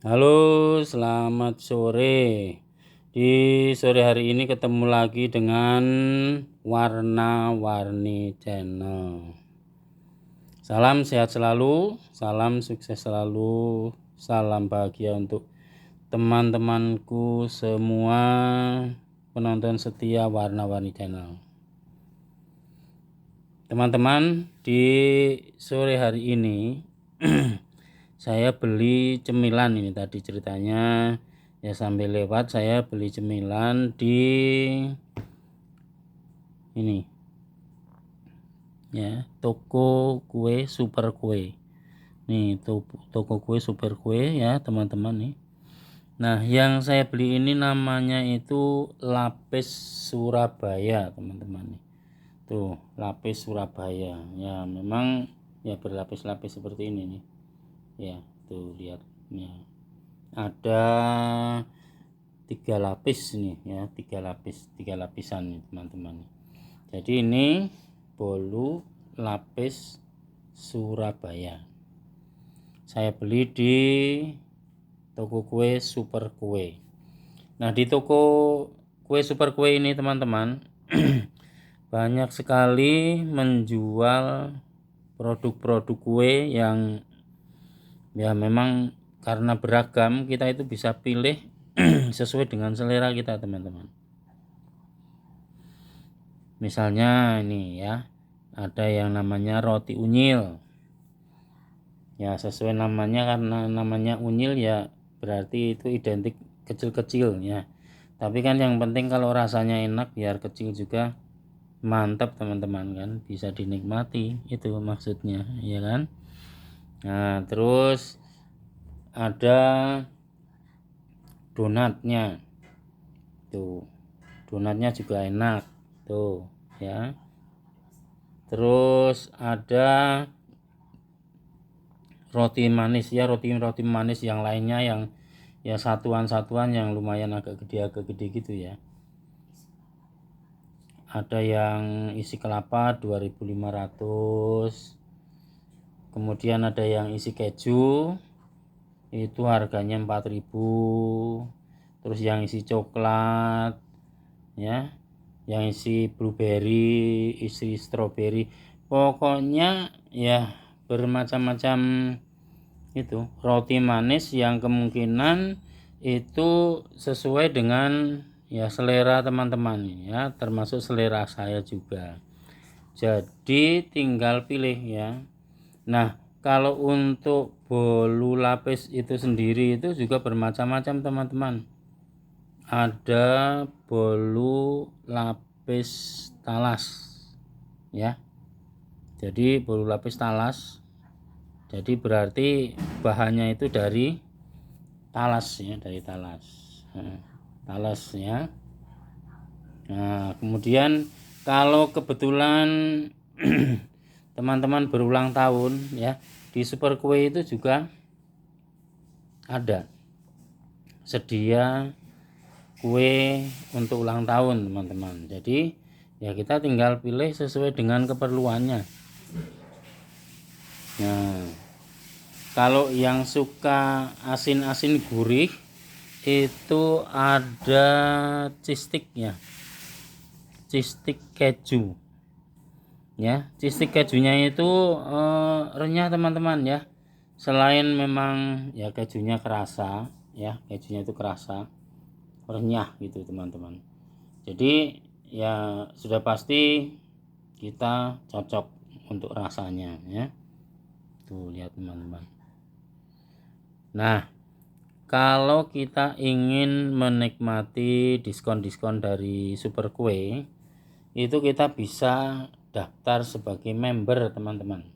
Halo, selamat sore. Di sore hari ini ketemu lagi dengan Warna-Warni Channel. Salam sehat selalu, salam sukses selalu, salam bahagia untuk teman-temanku semua penonton setia Warna-Warni Channel. Teman-teman, di sore hari ini saya beli cemilan ini tadi ceritanya ya, sambil lewat saya beli cemilan di ini ya, toko kue super kue nih, toko kue super kue ya teman-teman nih. Nah, yang saya beli ini namanya itu lapis Surabaya teman-teman nih. Tuh, lapis Surabaya ya, memang ya berlapis-lapis seperti ini nih ya. Tuh lihat ya, ada 3 lapis nih ya, 3 lapisan nih teman-teman. Jadi ini bolu lapis Surabaya, saya beli di toko kue super kue. Nah, di toko kue super kue ini teman-teman banyak sekali menjual produk-produk kue yang ya memang karena beragam, kita itu bisa pilih sesuai dengan selera kita teman-teman. Misalnya ini ya, ada yang namanya roti unyil ya, sesuai namanya, karena namanya unyil ya berarti itu identik kecil-kecil ya. Tapi kan yang penting kalau rasanya enak, biar kecil juga mantap teman-teman, kan bisa dinikmati, itu maksudnya ya kan. Nah, terus ada donatnya tuh, donatnya juga enak tuh ya. Terus ada roti manis ya, roti manis yang lainnya yang ya satuan-satuan yang lumayan agak gede gitu ya. Ada yang isi kelapa 2.500, kemudian ada yang isi keju itu harganya 4.000, terus yang isi coklat ya, yang isi blueberry, isi strawberry, pokoknya ya bermacam-macam itu roti manis yang kemungkinan itu sesuai dengan ya selera teman-teman ya, termasuk selera saya juga. Jadi tinggal pilih ya. Nah, kalau untuk bolu lapis itu sendiri itu juga bermacam-macam teman-teman. Ada bolu lapis talas ya. Jadi bolu lapis talas, jadi berarti bahannya itu dari talas ya, dari talas. Talas ya. Nah, kemudian kalau kebetulan teman-teman berulang tahun ya, di super kue itu juga ada sedia kue untuk ulang tahun teman-teman. Jadi ya kita tinggal pilih sesuai dengan keperluannya. Nah, kalau yang suka asin-asin gurih itu ada cheese stick ya, cheese stick keju ya. Cheese stick kejunya itu renyah teman-teman ya. Selain memang ya kejunya kerasa ya, kejunya itu kerasa renyah gitu teman-teman. Jadi ya sudah pasti kita cocok untuk rasanya ya. Tuh lihat teman-teman. Nah, kalau kita ingin menikmati diskon-diskon dari super kue, itu kita bisa daftar sebagai member teman-teman.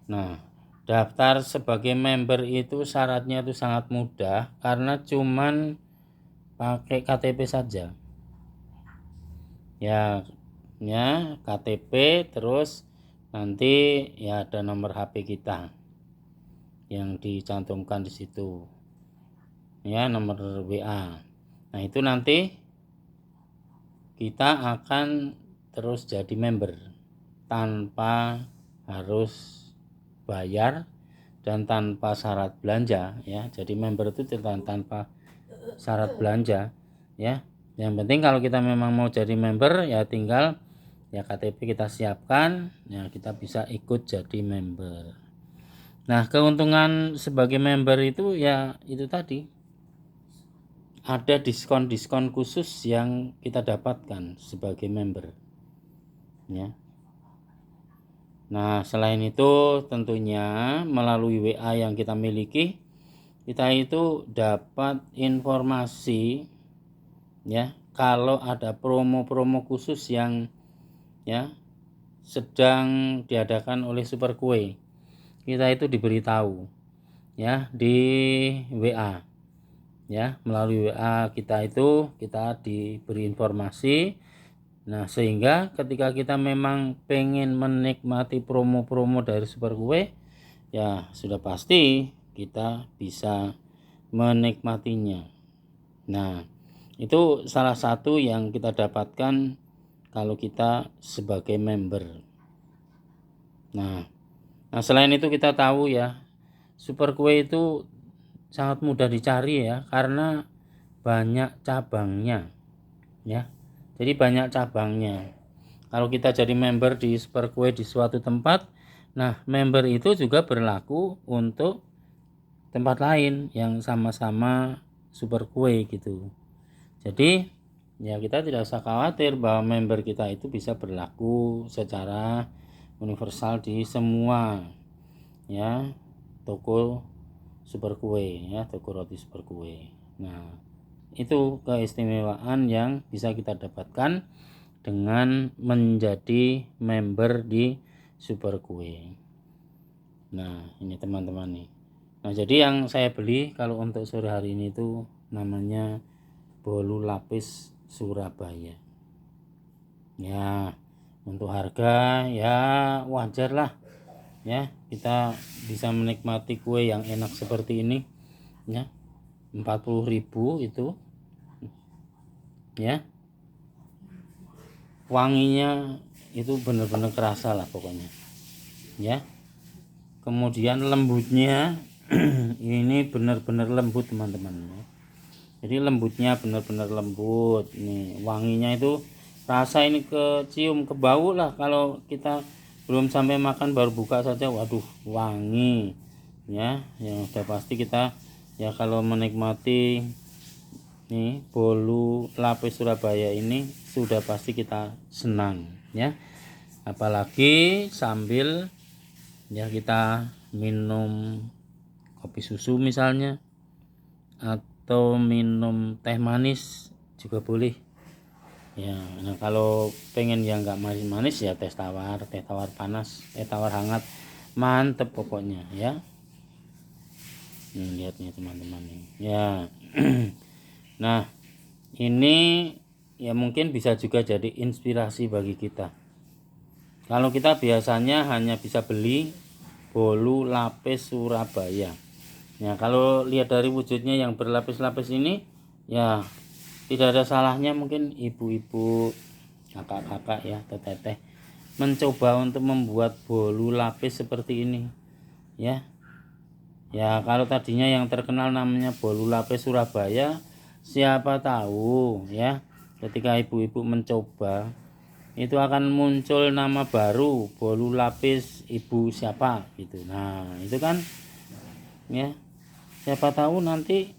Nah, daftar sebagai member itu syaratnya itu sangat mudah, karena cuman pakai KTP saja ya, KTP, terus nanti ya ada nomor HP kita yang dicantumkan di situ ya, nomor WA. Nah, itu nanti kita akan terus jadi member tanpa harus bayar, dan tanpa syarat belanja ya. Jadi member itu tanpa syarat belanja ya. Yang penting kalau kita memang mau jadi member ya tinggal ya KTP kita siapkan ya, kita bisa ikut jadi member. Nah, keuntungan sebagai member itu ya itu tadi, ada diskon-diskon khusus yang kita dapatkan sebagai member ya. Nah, selain itu tentunya melalui WA yang kita miliki, kita itu dapat informasi ya kalau ada promo-promo khusus yang ya sedang diadakan oleh Super Kue. Kita itu diberitahu ya di WA ya, melalui WA kita diberi informasi. Nah, sehingga ketika kita memang pengen menikmati promo-promo dari Super Kue ya sudah pasti kita bisa menikmatinya. Nah, itu salah satu yang kita dapatkan kalau kita sebagai member. Nah, selain itu kita tahu ya, Super Kue itu sangat mudah dicari ya, karena banyak cabangnya ya. Jadi banyak cabangnya. Kalau kita jadi member di Super Kue di suatu tempat, nah member itu juga berlaku untuk tempat lain yang sama-sama Super Kue gitu. Jadi ya kita tidak usah khawatir bahwa member kita itu bisa berlaku secara universal di semua ya toko Super Kue ya, toko roti Super Kue. Nah, itu keistimewaan yang bisa kita dapatkan dengan menjadi member di Super Kue. Nah, ini teman-teman nih. Nah, jadi yang saya beli kalau untuk sore hari ini itu namanya bolu lapis Surabaya. Ya, untuk harga ya wajar lah. Ya, kita bisa menikmati kue yang enak seperti ini ya. 40.000 itu ya. Wanginya itu benar-benar kerasa lah pokoknya. Ya. Kemudian lembutnya ini benar-benar lembut teman-teman. Jadi lembutnya benar-benar lembut. Nih, wanginya itu rasa ini kecium, ke bau lah kalau kita belum sampai makan baru buka saja, waduh wangi ya. Yang sudah pasti kita ya kalau menikmati nih bolu lapis Surabaya ini sudah pasti kita senang ya. Apalagi sambil ya kita minum kopi susu misalnya, atau minum teh manis juga boleh ya. Nah, kalau pengen yang nggak manis-manis ya teh tawar panas, teh tawar hangat, mantep pokoknya ya. Lihat nih teman-teman nih ya. Nah, ini ya mungkin bisa juga jadi inspirasi bagi kita. Kalau kita biasanya hanya bisa beli bolu lapis Surabaya. Ya, kalau lihat dari wujudnya yang berlapis-lapis ini ya tidak ada salahnya mungkin ibu-ibu, kakak-kakak ya, teteh mencoba untuk membuat bolu lapis seperti ini ya. Ya, kalau tadinya yang terkenal namanya bolu lapis Surabaya, siapa tahu ya ketika ibu-ibu mencoba itu akan muncul nama baru, bolu lapis ibu siapa gitu. Nah, itu kan ya siapa tahu nanti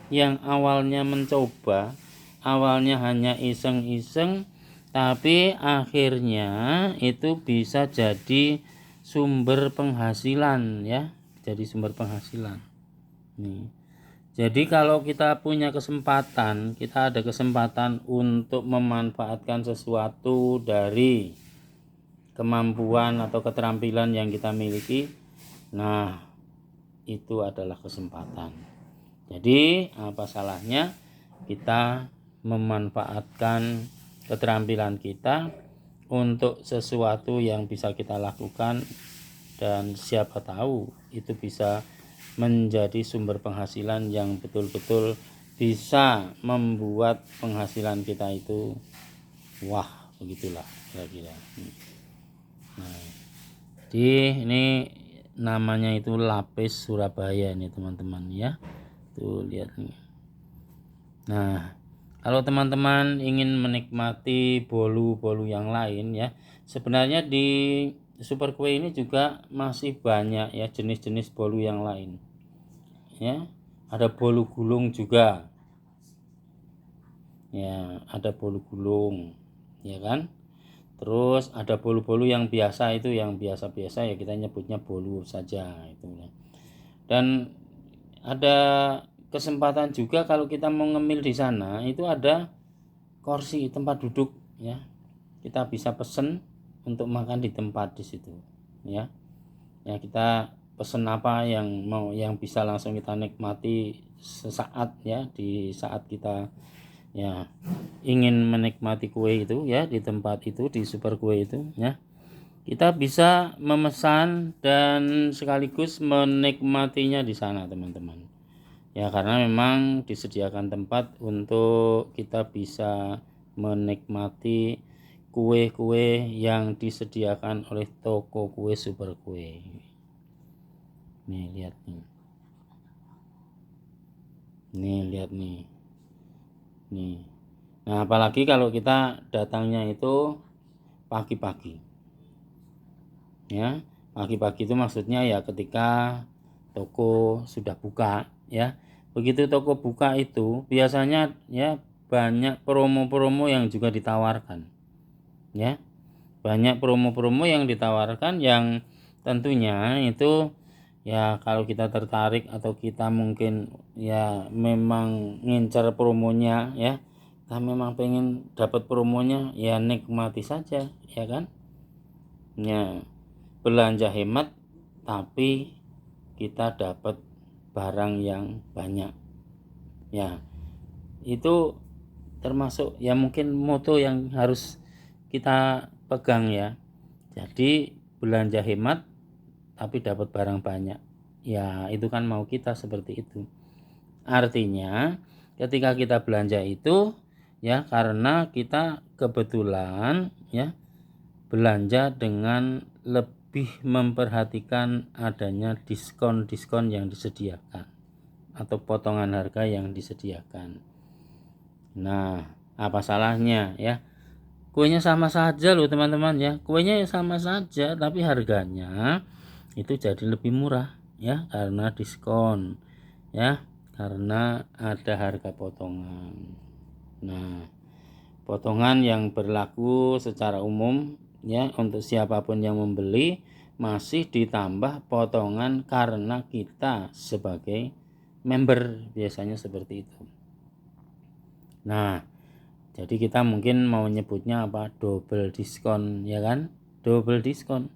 yang awalnya mencoba, awalnya hanya iseng-iseng, tapi akhirnya itu bisa jadi sumber penghasilan ya, jadi sumber penghasilan nih. Jadi kalau kita punya kesempatan, kita ada kesempatan untuk memanfaatkan sesuatu dari kemampuan atau keterampilan yang kita miliki, nah itu adalah kesempatan. Jadi apa salahnya kita memanfaatkan keterampilan kita untuk sesuatu yang bisa kita lakukan, dan siapa tahu itu bisa menjadi sumber penghasilan yang betul-betul bisa membuat penghasilan kita itu wah, begitulah kira-kira. Nah, jadi ini namanya itu lapis Surabaya nih teman-teman ya. Tuh lihat nih. Nah, kalau teman-teman ingin menikmati bolu-bolu yang lain ya, sebenarnya di Super Kue ini juga masih banyak ya jenis-jenis bolu yang lain. Ya, ada bolu gulung juga. Ya, ada bolu gulung, ya kan? Terus ada bolu-bolu yang biasa, itu yang biasa-biasa ya kita nyebutnya bolu saja itu. Dan ada kesempatan juga kalau kita mau ngemil di sana itu ada kursi tempat duduk ya. Kita bisa pesen untuk makan di tempat di situ ya. Ya kita pesen apa yang mau, yang bisa langsung kita nikmati sesaat ya, di saat kita ya ingin menikmati kue itu ya di tempat itu, di Super Kue itu ya. Kita bisa memesan dan sekaligus menikmatinya di sana teman-teman. Ya karena memang disediakan tempat untuk kita bisa menikmati kue-kue yang disediakan oleh toko kue Super Kue. Nih lihat nih. Nih lihat nih. Nih. Nah, apalagi kalau kita datangnya itu pagi-pagi. Ya, pagi-pagi itu maksudnya ya ketika toko sudah buka ya. Begitu toko buka itu biasanya ya banyak promo-promo yang juga ditawarkan. Ya. Banyak promo-promo yang ditawarkan yang tentunya itu ya kalau kita tertarik atau kita mungkin ya memang ngincar promonya ya, kita memang pengen dapat promonya ya nikmati saja ya kan ya, belanja hemat tapi kita dapat barang yang banyak ya. Itu termasuk ya mungkin moto yang harus kita pegang ya. Jadi belanja hemat tapi dapat barang banyak. Ya, itu kan mau kita seperti itu. Artinya, ketika kita belanja itu ya karena kita kebetulan ya belanja dengan lebih memperhatikan adanya diskon-diskon yang disediakan atau potongan harga yang disediakan. Nah, apa salahnya ya? Kuenya sama saja loh teman-teman ya. Kuenya sama saja tapi harganya itu jadi lebih murah ya karena diskon ya, karena ada harga potongan. Nah, potongan yang berlaku secara umum ya untuk siapapun yang membeli, masih ditambah potongan karena kita sebagai member, biasanya seperti itu. Nah, jadi kita mungkin mau nyebutnya apa? Double diskon ya kan? Double diskon.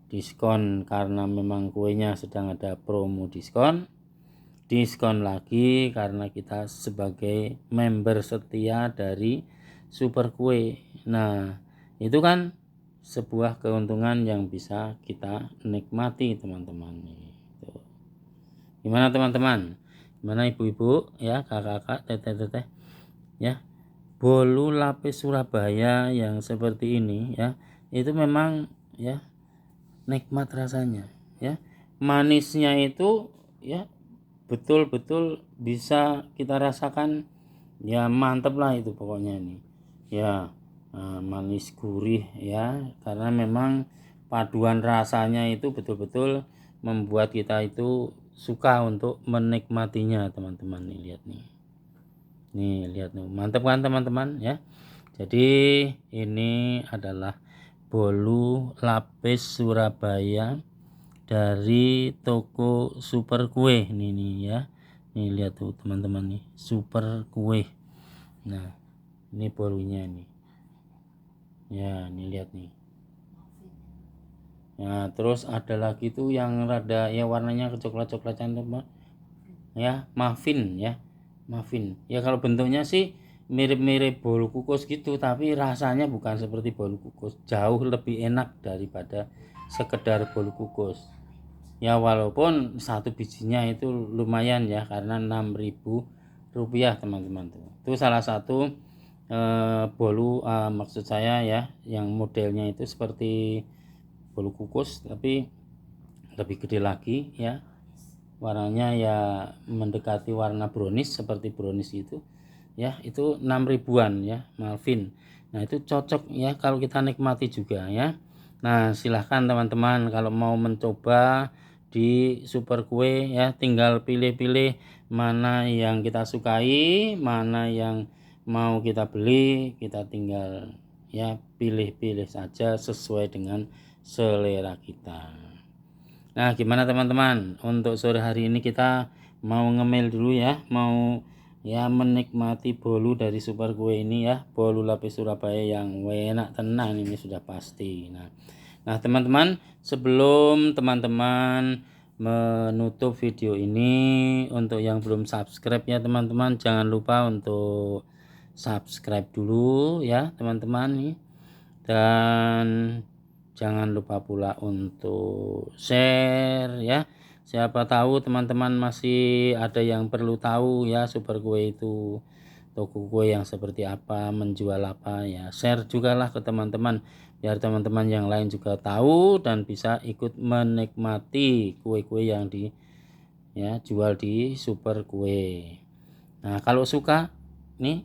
Diskon karena memang kuenya sedang ada promo diskon. Diskon lagi karena kita sebagai member setia dari Super Kue. Nah, itu kan sebuah keuntungan yang bisa kita nikmati teman-teman. Gimana teman-teman? Gimana ibu-ibu ya, kakak-kakak, teteh-teteh ya? Bolu lapis Surabaya yang seperti ini ya, itu memang ya nikmat rasanya ya. Manisnya itu ya betul-betul bisa kita rasakan ya, mantep lah itu pokoknya ini ya. Manis gurih ya, karena memang paduan rasanya itu betul-betul membuat kita itu suka untuk menikmatinya teman-teman. Nih lihat nih. Nih lihat nih, mantap kan teman-teman ya. Jadi ini adalah bolu lapis Surabaya dari toko Super Kue nih ya. Nih lihat tuh teman-teman nih, Super Kue. Nah, ini bolunya nih. Ya, nih lihat nih. Nah, terus ada lagi tuh yang rada ya warnanya coklat-coklatan teman. Ya, muffin ya. Muffin. Ya kalau bentuknya sih mirip-mirip bolu kukus gitu, tapi rasanya bukan seperti bolu kukus. Jauh lebih enak daripada sekedar bolu kukus. Ya walaupun satu bijinya itu lumayan ya, karena 6.000 rupiah teman-teman tuh. Itu salah satu bolu, maksud saya ya yang modelnya itu seperti bolu kukus tapi lebih gede lagi ya. Warnanya ya mendekati warna brownish, seperti brownish itu ya. Itu 6 ribuan ya Malvin. Nah itu cocok ya kalau kita nikmati juga ya. Nah silahkan teman-teman kalau mau mencoba di Super Kue ya, tinggal pilih-pilih mana yang kita sukai, mana yang mau kita beli, kita tinggal ya pilih-pilih saja sesuai dengan selera kita. Nah, gimana teman-teman? Untuk sore hari ini kita mau ngemil dulu ya, mau ya menikmati bolu dari Super Kue ini ya, bolu lapis Surabaya yang enak tenan ini sudah pasti. Nah, teman-teman, sebelum teman-teman menutup video ini, untuk yang belum subscribe ya teman-teman, jangan lupa untuk subscribe dulu ya teman-teman nih. Dan jangan lupa pula untuk share ya. Siapa tahu teman-teman masih ada yang perlu tahu ya Super Kue itu toko kue yang seperti apa, menjual apa ya. Share juga lah ke teman-teman biar teman-teman yang lain juga tahu dan bisa ikut menikmati kue-kue yang ya jual di Super Kue. Nah, kalau suka nih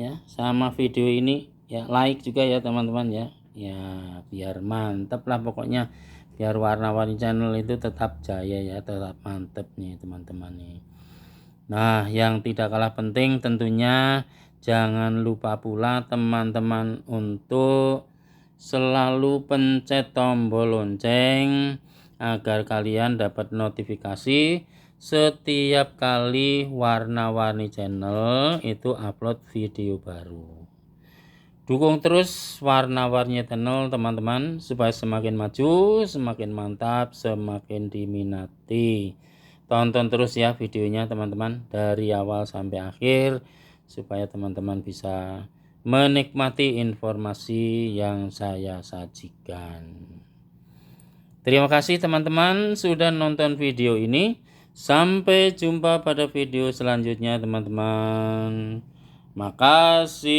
ya sama video ini ya, like juga ya teman-teman ya. Ya biar mantep lah pokoknya, biar warna-warni channel itu tetap jaya ya, tetap mantep nih teman-teman nih. Nah yang tidak kalah penting tentunya jangan lupa pula teman-teman untuk selalu pencet tombol lonceng agar kalian dapat notifikasi setiap kali warna-warni channel itu upload video baru. Dukung terus warna-warni channel teman-teman supaya semakin maju, semakin mantap, semakin diminati. Tonton terus ya videonya teman-teman dari awal sampai akhir supaya teman-teman bisa menikmati informasi yang saya sajikan. Terima kasih teman-teman sudah nonton video ini. Sampai jumpa pada video selanjutnya teman-teman. Makasih.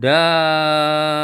Dah.